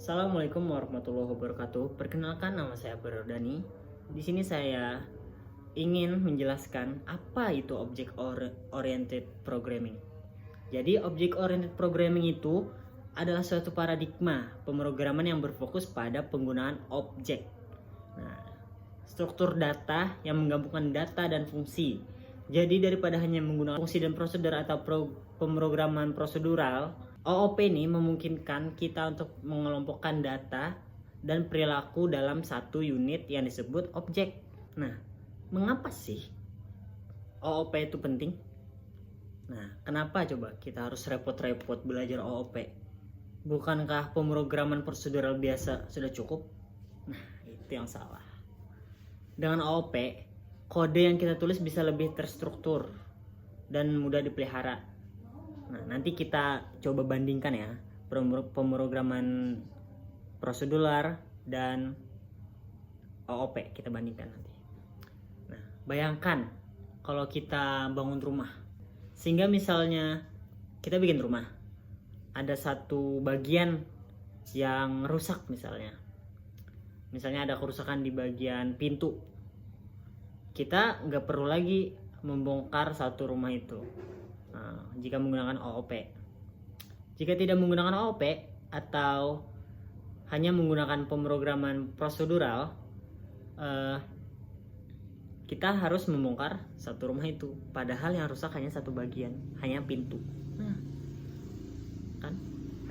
Assalamualaikum warahmatullahi wabarakatuh. Perkenalkan, nama saya Barodani. Di sini saya ingin menjelaskan apa itu object oriented programming. Jadi object oriented programming itu adalah suatu paradigma pemrograman yang berfokus pada penggunaan objek. Nah, struktur data yang menggabungkan data dan fungsi. Jadi daripada hanya menggunakan fungsi dan prosedur atau pemrograman prosedural, OOP ini memungkinkan kita untuk mengelompokkan data dan perilaku dalam satu unit yang disebut objek. Nah, mengapa sih OOP itu penting? Nah, kenapa coba kita harus repot-repot belajar OOP? Bukankah pemrograman prosedural biasa sudah cukup? Nah, itu yang salah. Dengan OOP, kode yang kita tulis bisa lebih terstruktur dan mudah dipelihara. Nah, nanti kita coba bandingkan ya pemrograman prosedural dan OOP, kita bandingkan nanti. Nah, bayangkan kalau kita bangun rumah, sehingga misalnya kita bikin rumah, ada satu bagian yang rusak misalnya ada kerusakan di bagian pintu. Kita nggak perlu lagi membongkar satu rumah itu jika menggunakan OOP. Jika tidak menggunakan OOP atau hanya menggunakan pemrograman prosedural, kita harus membongkar satu rumah itu, padahal yang rusak hanya satu bagian, hanya pintu. Kan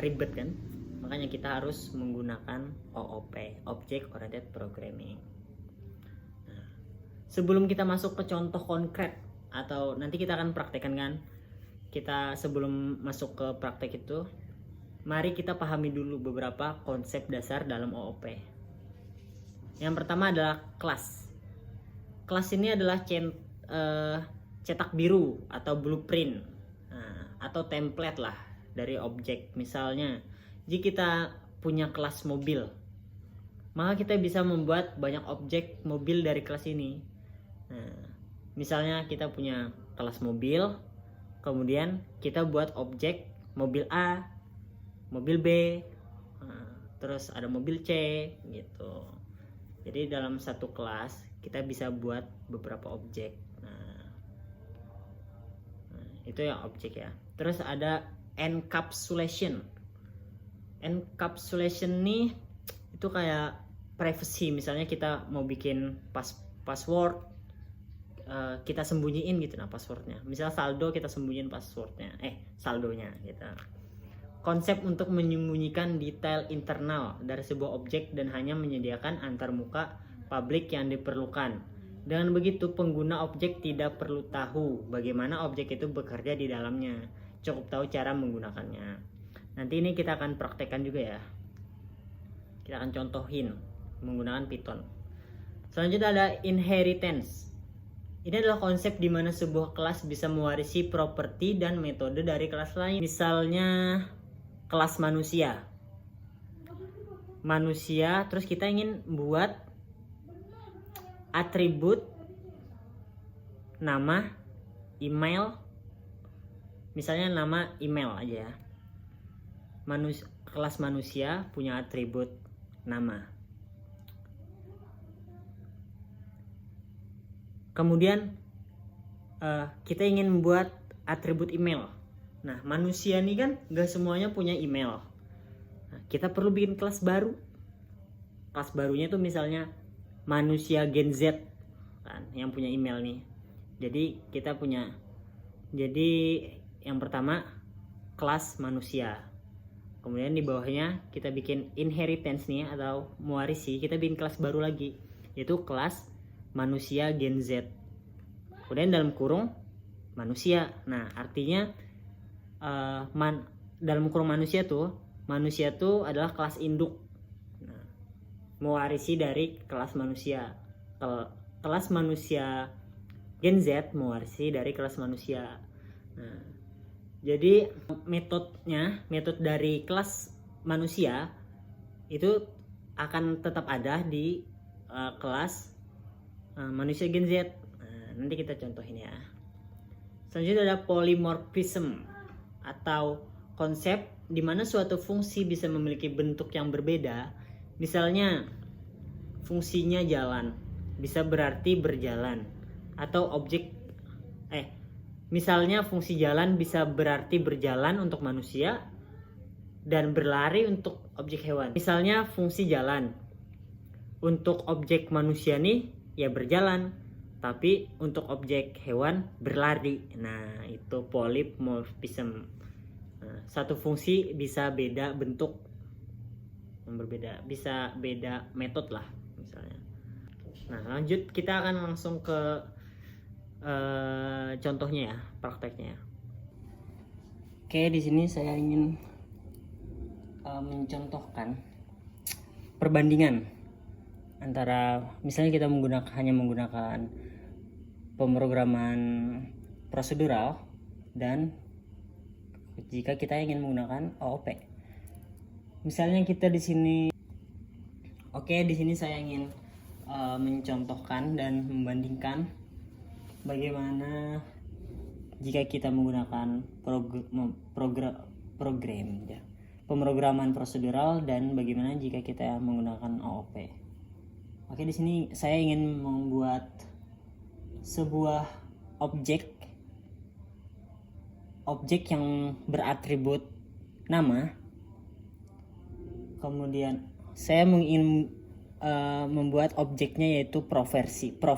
ribet kan? Makanya kita harus menggunakan OOP, Object Oriented Programming. Nah, sebelum kita masuk ke contoh konkret, atau nanti kita akan praktekkan kan, kita sebelum masuk ke praktek itu, mari kita pahami dulu beberapa konsep dasar dalam OOP. Yang pertama adalah kelas. Kelas ini adalah cetak biru atau blueprint, atau template lah dari objek. Misalnya, jika kita punya kelas mobil, maka kita bisa membuat banyak objek mobil dari kelas ini. Nah, misalnya kita punya kelas mobil, kemudian kita buat objek mobil A, mobil B, terus ada mobil C gitu. Jadi dalam satu kelas kita bisa buat beberapa objek. Nah, itu yang objek ya. Terus ada encapsulation. Encapsulation nih itu kayak privacy. Misalnya kita mau bikin password, kita sembunyiin gitu passwordnya. Misal saldo, kita sembunyiin passwordnya, saldonya gitu. Konsep untuk menyembunyikan detail internal dari sebuah objek dan hanya menyediakan antarmuka publik yang diperlukan. Dengan begitu pengguna objek tidak perlu tahu bagaimana objek itu bekerja di dalamnya, cukup tahu cara menggunakannya. Nanti ini kita akan praktekkan juga ya. Kita akan contohin menggunakan Python. Selanjutnya ada inheritance. Ini adalah konsep di mana sebuah kelas bisa mewarisi properti dan metode dari kelas lain. Misalnya kelas manusia. Terus kita ingin buat atribut nama, email. Misalnya nama email aja ya. Kelas manusia punya atribut nama. Kemudian kita ingin membuat atribut email. Nah, manusia ini kan gak semuanya punya email. Nah, kita perlu bikin kelas baru. Kelas barunya itu misalnya manusia Gen Z kan, yang punya email nih. Jadi yang pertama kelas manusia. Kemudian di bawahnya kita bikin inheritance nih atau mewarisi. Kita bikin kelas baru lagi, yaitu kelas manusia Gen Z. Kemudian dalam kurung manusia. Nah, artinya dalam kurung manusia tuh adalah kelas induk. Nah, mewarisi dari kelas manusia. Kelas manusia Gen Z mewarisi dari kelas manusia. Nah, jadi metode dari kelas manusia itu akan tetap ada di kelas manusia Gen Z. Nanti kita contohin ya. Selanjutnya ada polymorphism atau konsep dimana suatu fungsi bisa memiliki bentuk yang berbeda. Misalnya fungsinya jalan, bisa berarti berjalan, atau misalnya fungsi jalan bisa berarti berjalan untuk manusia dan berlari untuk objek hewan. Misalnya fungsi jalan untuk objek manusia nih ya berjalan, tapi untuk objek hewan berlari. Nah, itu polymorphism. Nah, satu fungsi bisa beda bentuk yang berbeda, bisa beda metode lah misalnya. Nah, lanjut kita akan langsung ke contohnya ya, prakteknya. Oke, di sini saya ingin mencontohkan perbandingan antara misalnya kita hanya menggunakan pemrograman prosedural dan jika kita ingin menggunakan OOP. Misalnya kita di sini, di sini saya ingin mencontohkan dan membandingkan bagaimana jika kita menggunakan pemrograman prosedural dan bagaimana jika kita menggunakan OOP. Oke, di sini saya ingin membuat sebuah objek yang beratribut nama. Kemudian saya ingin membuat objeknya yaitu profesi. Nah,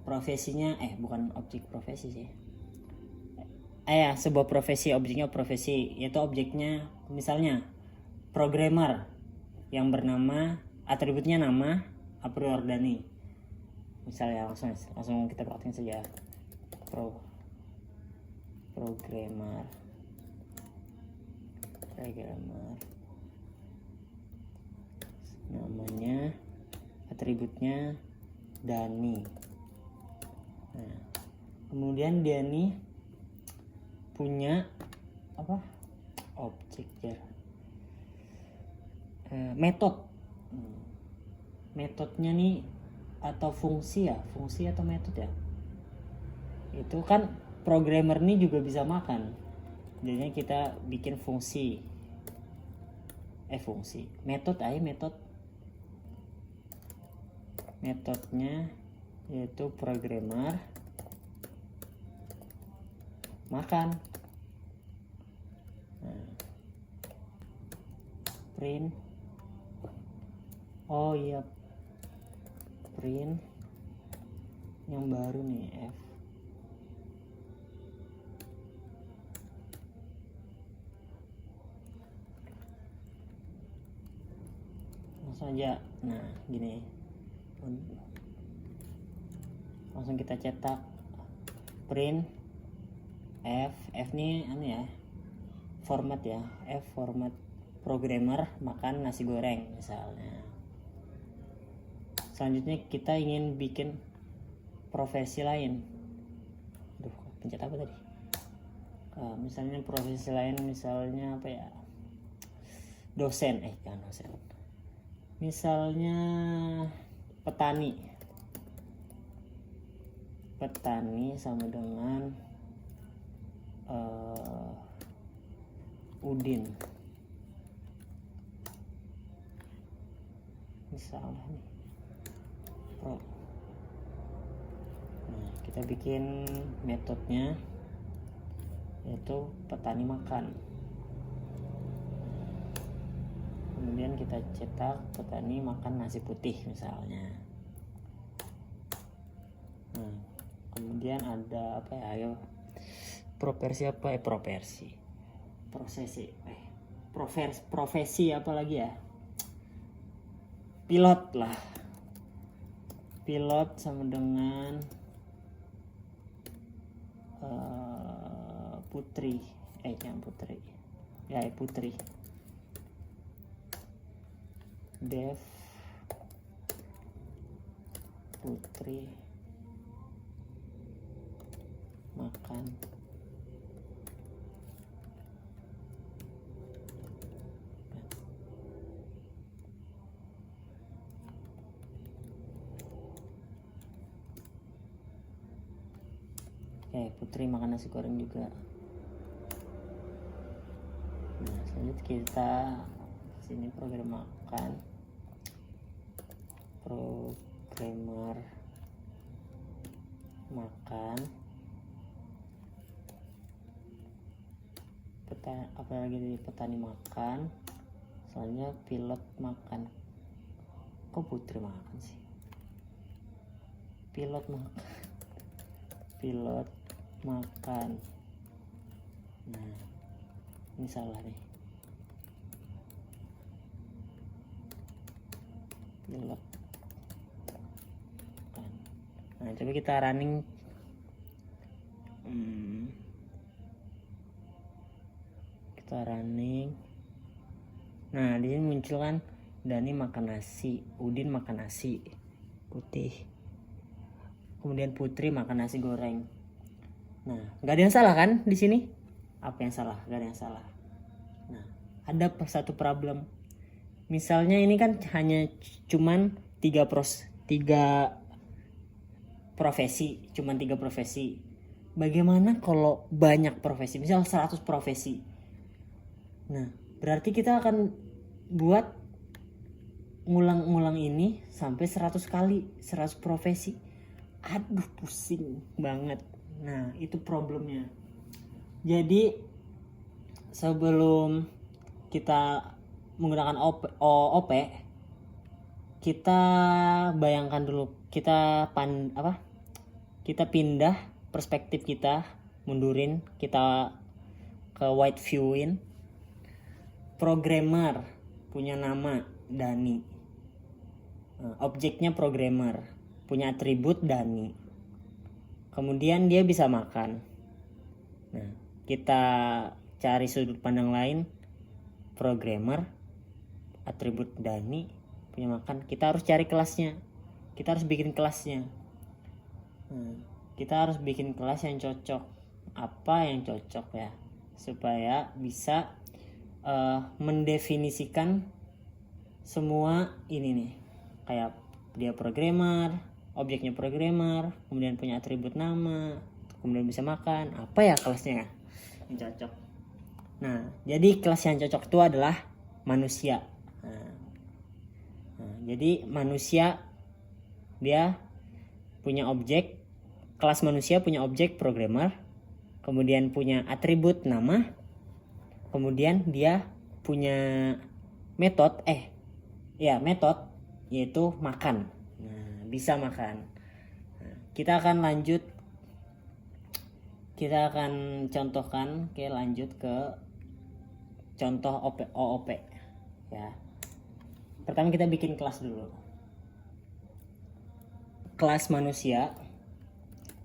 profesinya bukan objek profesi sih. Sebuah profesi, objeknya profesi, yaitu objeknya misalnya programmer yang bernama, atributnya nama Apriordani. Misalnya langsung kita praktekin saja. Programmer namanya, atributnya Dani. Nah, kemudian Dani punya objek ya, metodenya nih atau fungsi atau metode ya, itu kan programmer nih juga bisa makan. Jadinya kita bikin metodenya yaitu programmer makan. Nah, print print yang baru nih F. Langsung aja. Nah, gini. Langsung kita cetak print F nih format ya, F format programmer makan nasi goreng misalnya. Selanjutnya kita ingin bikin profesi lain. Pencet apa tadi? Misalnya profesi lain, misalnya apa ya? Dosen, jangan dosen. Misalnya petani sama dengan Udin misalnya nih Nah, kita bikin metodenya yaitu petani makan. Kemudian kita cetak petani makan nasi putih misalnya. Nah, kemudian ada profesi apa lagi ya, pilot sama dengan putri Dev putri makan putri makan nasi goreng juga. kita sini programmer makan apalagi di petani makan, soalnya pilot makan. Kok Putri makan sih? Pilot makan. Nah, ini salah nih. Pilot makan. Nah, coba kita running. Kita running. Nah, di sini muncul kan Dani makan nasi, Udin makan nasi putih. Kemudian Putri makan nasi goreng. Nah, nggak ada yang salah kan di sini? Apa yang salah? Nggak ada yang salah. Nah, ada satu problem. Misalnya ini kan hanya cuman 3 profesi. Bagaimana kalau banyak profesi? Misal 100 profesi. Nah, berarti kita akan buat ngulang-ngulang ini sampai 100 kali, 100 profesi. Aduh, pusing banget. Nah, itu problemnya. Jadi sebelum kita menggunakan OOP, kita bayangkan dulu, kita pindah perspektif kita, mundurin, kita ke wide viewin. Programmer punya nama Dani, objeknya programmer, punya atribut Dani, kemudian dia bisa makan. Nah, kita cari sudut pandang lain, programmer, atribut Dani, punya makan. Kita harus cari kelasnya, kita harus bikin kelasnya. Kita harus bikin kelas yang cocok. Apa yang cocok ya, supaya bisa mendefinisikan semua ini nih, kayak dia programmer, objeknya programmer, kemudian punya atribut nama, kemudian bisa makan. Apa ya kelasnya yang cocok? Nah, jadi kelas yang cocok itu adalah manusia. Jadi manusia dia punya objek, kelas manusia punya objek programmer, kemudian punya atribut nama, kemudian dia punya metode yaitu makan. Nah, bisa makan. Nah, kita akan contohkan, lanjut ke contoh OOP ya. Pertama kita bikin kelas dulu. Kelas manusia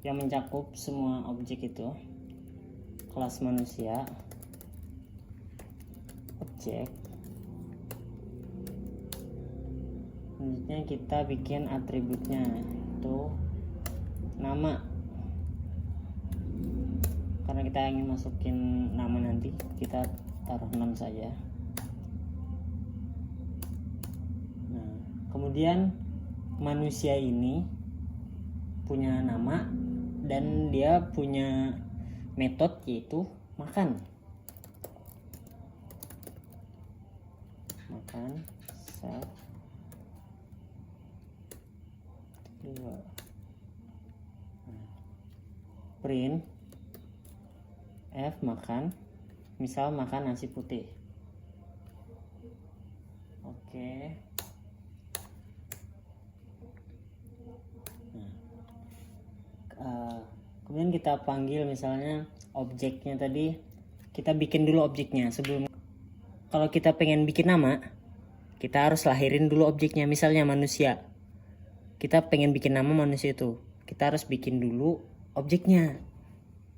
yang mencakup semua objek itu. Kelas manusia, objek. Selanjutnya kita bikin atributnya, itu nama. Karena kita ingin masukin nama nanti, kita taruh 6 saja. Nah, kemudian manusia ini punya nama dan dia punya metode yaitu makan. Set 2. Print F makan, misal makan nasi putih. Oke. Kemudian kita panggil misalnya objeknya tadi, kita bikin dulu objeknya. Sebelum, kalau kita pengen bikin nama, kita harus lahirin dulu objeknya. Misalnya manusia, kita pengen bikin nama manusia itu, kita harus bikin dulu objeknya.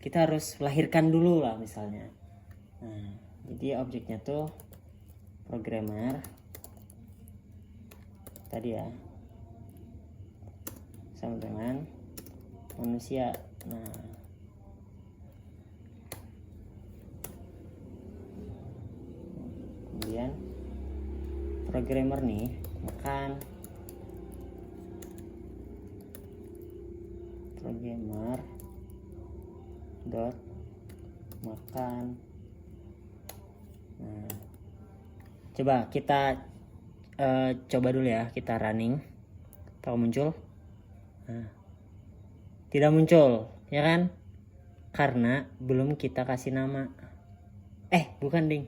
Kita harus lahirkan dulu lah misalnya. Nah, jadi objeknya tuh programmer tadi ya, sama dengan manusia. Nah, kemudian programmer nih makan, programmer dot makan. Nah, Coba kita coba dulu ya, kita running. Tahu muncul? Nah, tidak muncul, ya kan? Karena belum kita kasih nama. Bukan ding.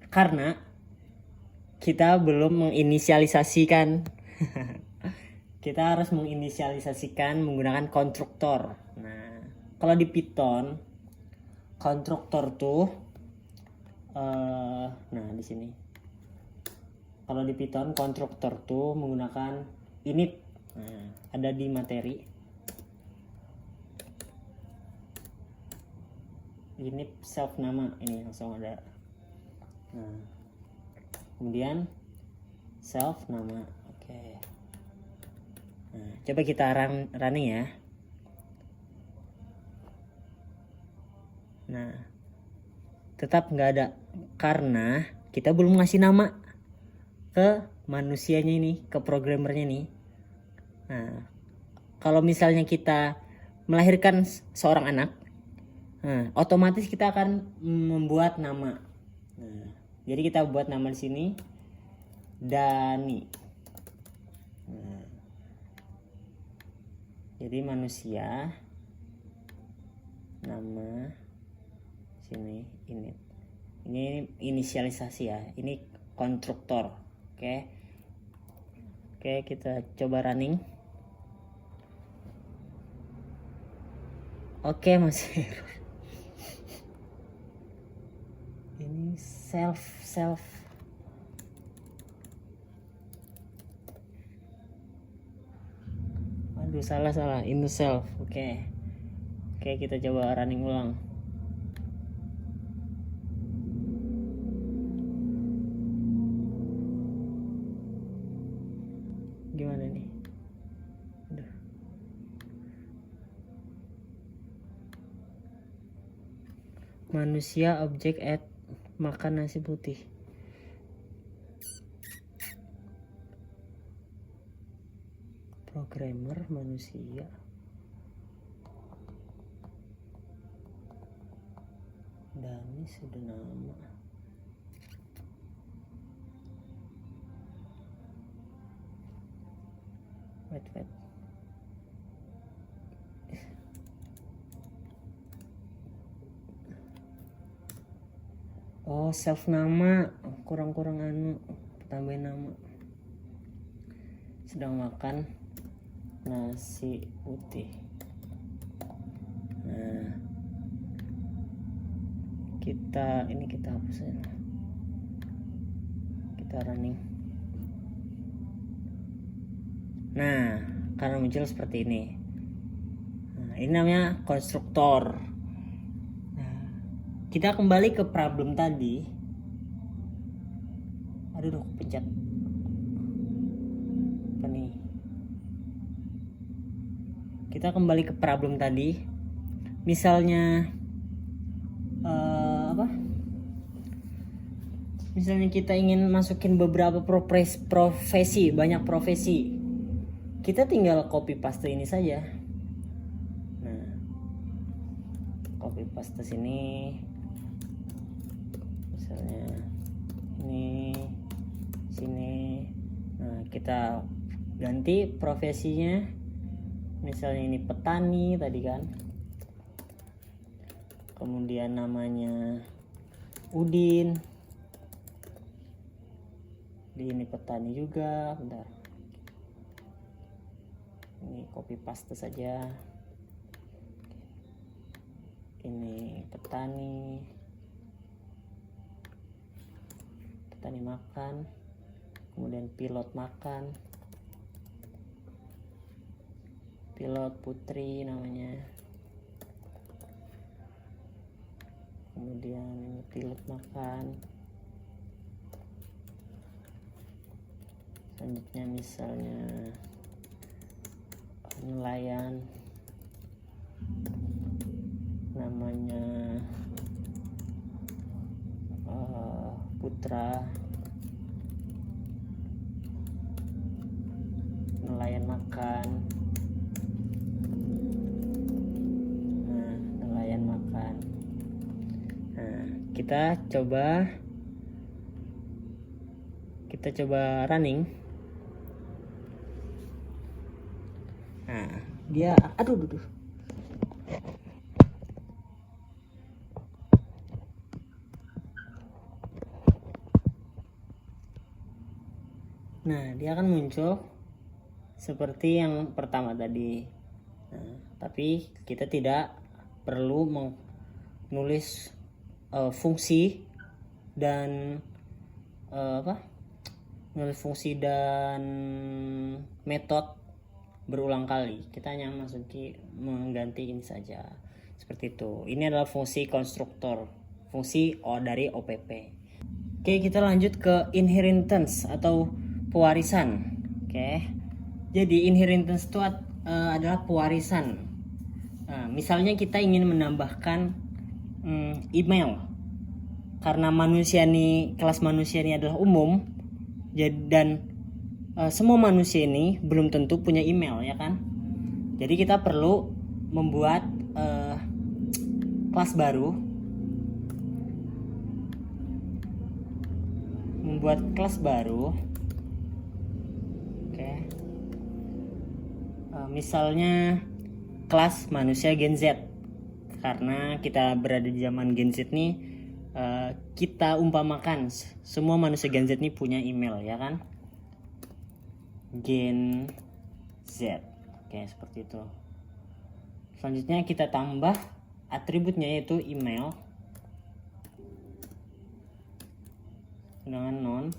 Karena kita belum menginisialisasikan. Kita harus menginisialisasikan menggunakan konstruktor. Nah, kalau di Python konstruktor tuh nah di sini. Kalau di Python konstruktor tuh menggunakan init. Nah, ada di materi. Init self nama ini langsung ada. Nah, kemudian self nama. Oke. Nah, coba kita running ya. Nah, tetap nggak ada karena kita belum ngasih nama ke manusianya ini, ke programmernya nih. Nah, kalau misalnya kita melahirkan seorang anak, nah, otomatis kita akan membuat nama. Nah, jadi kita buat nama di sini Dani. Nah, jadi manusia nama sini ini inisialisasi ya, ini konstruktor. Oke, kita coba running. Oke, masih ini self aduh salah ini self. Oke, kita coba running ulang. Gimana nih? Aduh. Manusia objek add makan nasi putih. Programmer manusia. Dani sudah nama. Wait. Oh, self nama kurang tambahin nama. Sedang makan nasi putih. Nah, kita hapus ya. Kita running. Nah, karena muncul seperti ini. Nah, ini namanya konstruktor. Nah, kita kembali ke problem tadi. Aduh, pencet. Apa nih? Kita kembali ke problem tadi. Misalnya Misalnya kita ingin masukin beberapa profesi, banyak profesi. Kita tinggal copy paste ini saja. Nah, copy paste sini. Misalnya ini sini. Nah, kita ganti profesinya. Misalnya ini petani tadi kan. Kemudian namanya Udin. Ini petani juga. Bentar. Ini copy paste saja. Ini petani makan. Kemudian pilot makan. Pilot putri namanya. Kemudian pilot makan. Selanjutnya misalnya nelayan namanya Putra. Nelayan makan. Nah, nelayan makan. Nah, kita coba Kita coba running. Nah, dia aduh. Nah, dia akan muncul seperti yang pertama tadi. Nah, tapi kita tidak perlu menulis fungsi dan menulis fungsi dan metode berulang kali. Kita hanya mengganti ini saja. Seperti itu. Ini adalah fungsi konstruktor, fungsi dari OPP. Oke, kita lanjut ke inheritance atau pewarisan. Oke. Jadi inheritance itu adalah pewarisan. Nah, misalnya kita ingin menambahkan email. Karena kelas manusia ini adalah umum, dan semua manusia ini belum tentu punya email, ya kan? Jadi kita perlu membuat kelas baru. Oke. Misalnya kelas manusia Gen Z. Karena kita berada di zaman Gen Z nih, kita umpamakan semua manusia Gen Z nih punya email, ya kan? Gen Z. Oke, seperti itu. Selanjutnya kita tambah atributnya, yaitu email dengan non.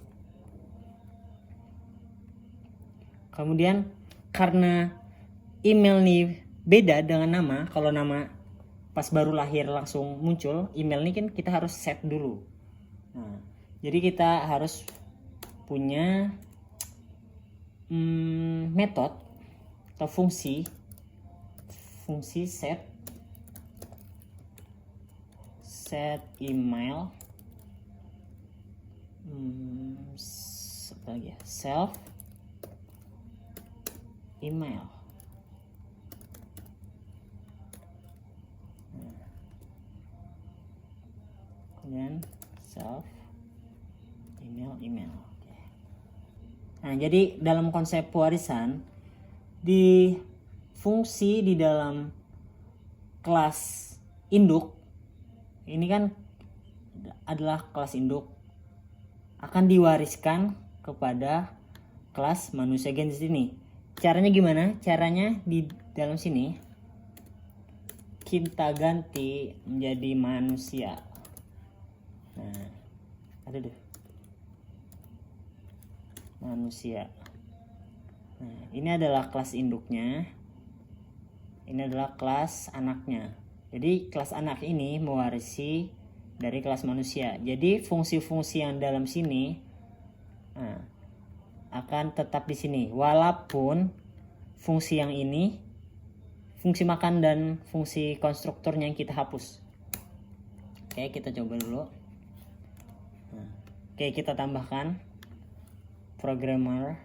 Kemudian karena email nih beda dengan nama, kalau nama pas baru lahir langsung muncul, email ini kan kita harus set dulu. Nah, jadi kita harus punya metode atau fungsi set email, self email. Kemudian self email. Nah, jadi dalam konsep pewarisan, di fungsi di dalam kelas induk ini kan adalah kelas induk, akan diwariskan kepada kelas manusia Gen Z ini. Caranya gimana? Caranya di dalam sini kita ganti menjadi manusia. Nah, manusia. Nah, ini adalah kelas induknya. Ini adalah kelas anaknya. Jadi kelas anak ini mewarisi dari kelas manusia. Jadi fungsi-fungsi yang dalam sini akan tetap di sini, walaupun fungsi yang ini, fungsi makan dan fungsi konstruktornya yang kita hapus. Oke, kita coba dulu. Oke, kita tambahkan programmer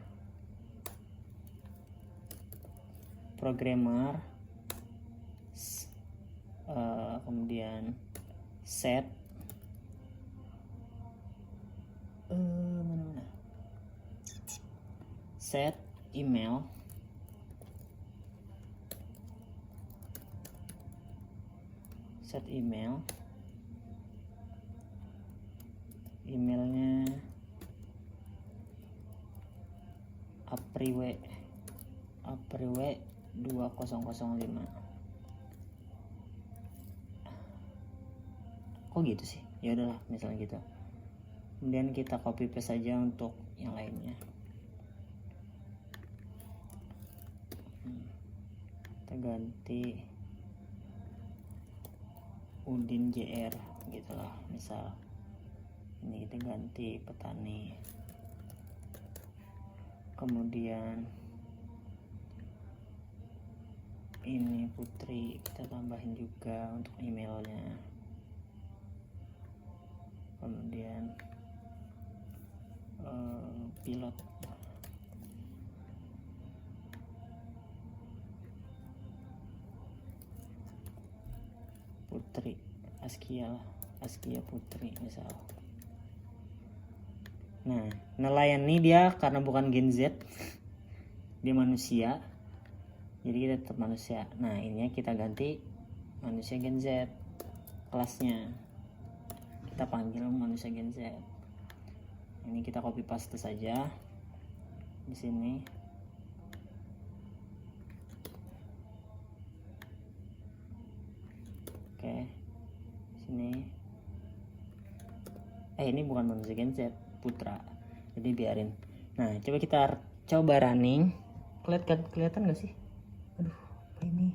kemudian set set email, emailnya apriwe 2005. Kok gitu sih? Ya udahlah, misalnya gitu. Kemudian kita copy paste saja untuk yang lainnya. Kita ganti Udin JR gitu lah, misal ini kita ganti petani. Kemudian ini Putri kita tambahin juga untuk emailnya. Kemudian pilot Putri Askia Putri misal. Nah, nelayan ini dia karena bukan Gen Z, dia manusia, jadi kita tetap manusia. Nah, ininya kita ganti manusia Gen Z, kelasnya kita panggil manusia Gen Z. Ini kita copy paste saja di sini. Oke, sini. Ini bukan manusia Gen Z, Putra. Jadi biarin. Nah, coba kita running. Kelihatan nggak sih? Aduh, apa ini?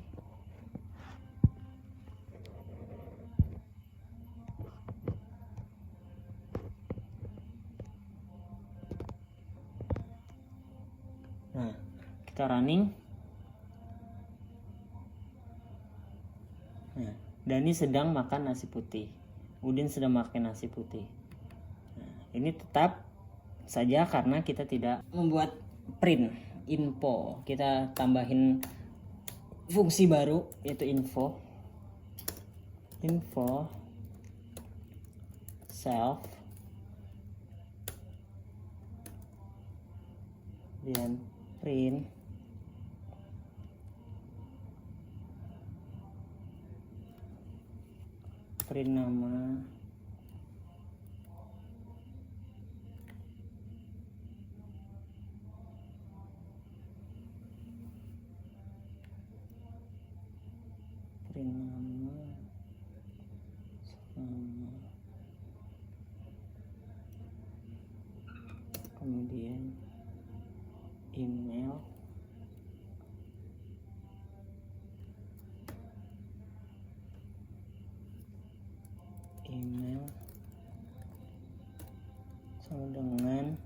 Nah, kita running. Nah, Dani sedang makan nasi putih. Udin sedang makan nasi putih. Nah, ini tetap saja karena kita tidak membuat print info. Kita tambahin fungsi baru yaitu info self dan print nama, kemudian email, sama dengan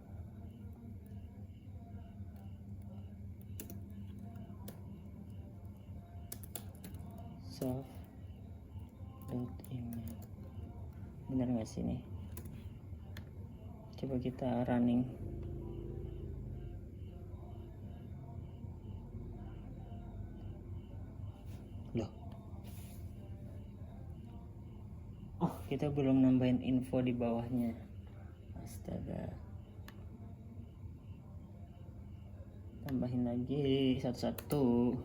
self.email. Benar nggak sih nih? Coba kita running. Loh. Oh, kita belum nambahin info di bawahnya. Astaga. Tambahin lagi satu-satu.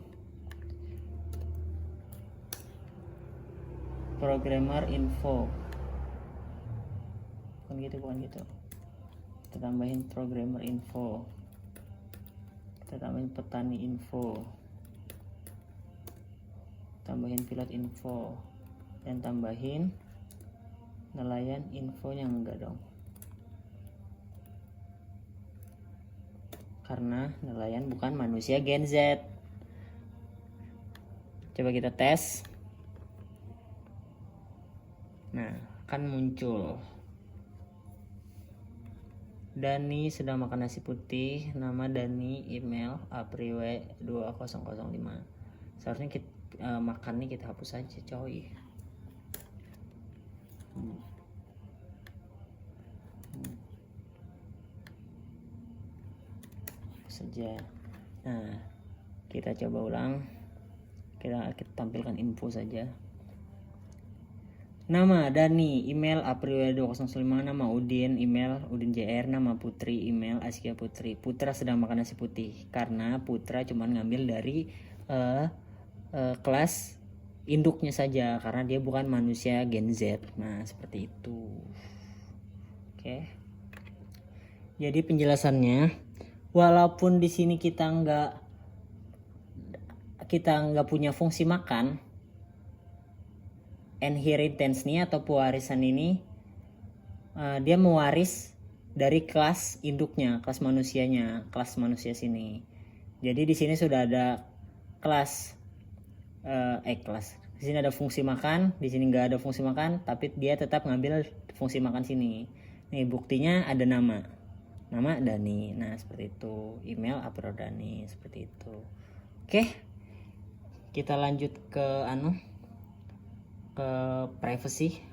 Programmer info. Bukan gitu. Kita tambahin programmer info. Kita tambahin petani info. Tambahin pilot info. Dan tambahin nelayan info yang enggak dong. Karena nelayan bukan manusia Gen Z. Coba kita tes. Nah, kan muncul Dani sedang makan nasi putih, nama Dani, email apriwe 2005. Seharusnya kita makan nih kita hapus aja coy. Saja. Nah, kita coba ulang. Kita tampilkan info saja. Nama Dani, email Aprilia 2005, nama Udin, email Udin JR, nama Putri, email Askia Putri. Putra sedang makan nasi putih karena Putra cuma ngambil dari kelas induknya saja karena dia bukan manusia Gen Z. Nah, seperti itu. Oke. Jadi penjelasannya, walaupun di sini kita nggak punya fungsi makan, inheritance nih atau pewarisan ini dia mewaris dari kelas induknya, kelas manusia sini. Jadi di sini sudah ada kelas. Di sini ada fungsi makan, di sini nggak ada fungsi makan, tapi dia tetap ngambil fungsi makan sini. Nih buktinya ada nama Dani. Nah seperti itu. Email Apro Dani, seperti itu. Oke, kita lanjut ke privacy.